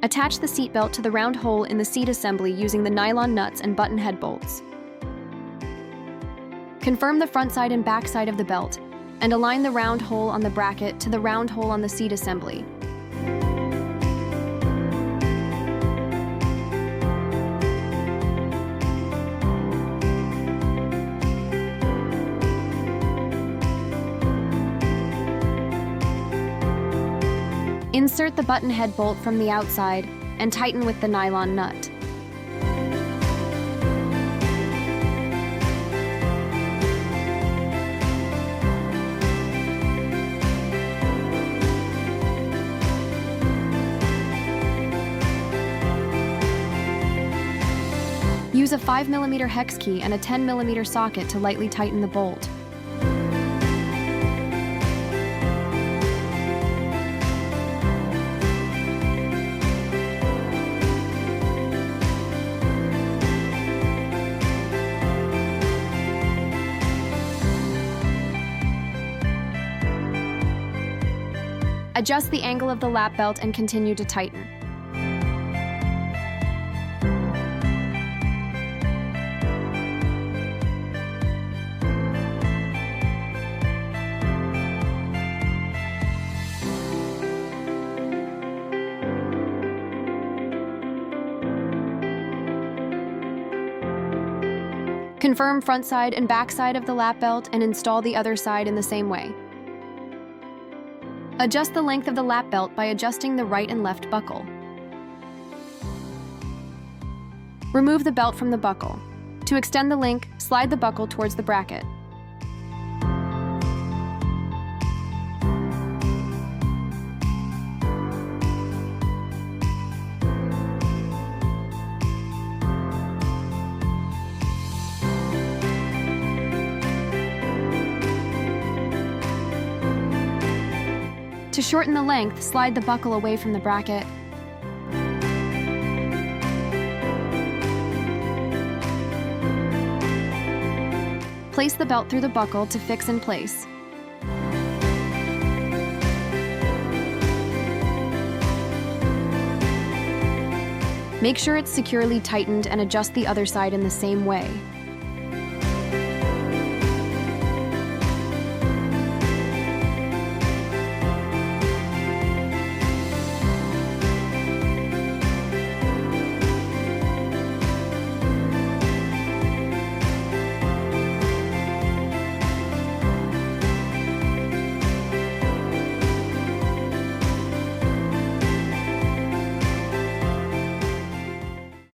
Attach the seatbelt to the round hole in the seat assembly using the nylon nuts and button head bolts. Confirm the front side and back side of the belt, and align the round hole on the bracket to the round hole on the seat assembly. Insert the button head bolt from the outside and tighten with the nylon nut. Use a 5mm hex key and a 10mm socket to lightly tighten the bolt. Adjust the angle of the lap belt and continue to tighten. Confirm front side and back side of the lap belt and install the other side in the same way. Adjust the length of the lap belt by adjusting the right and left buckle. Remove the belt from the buckle. To extend the link, slide the buckle towards the bracket. To shorten the length, slide the buckle away from the bracket. Place the belt through the buckle to fix in place. Make sure it's securely tightened and adjust the other side in the same way.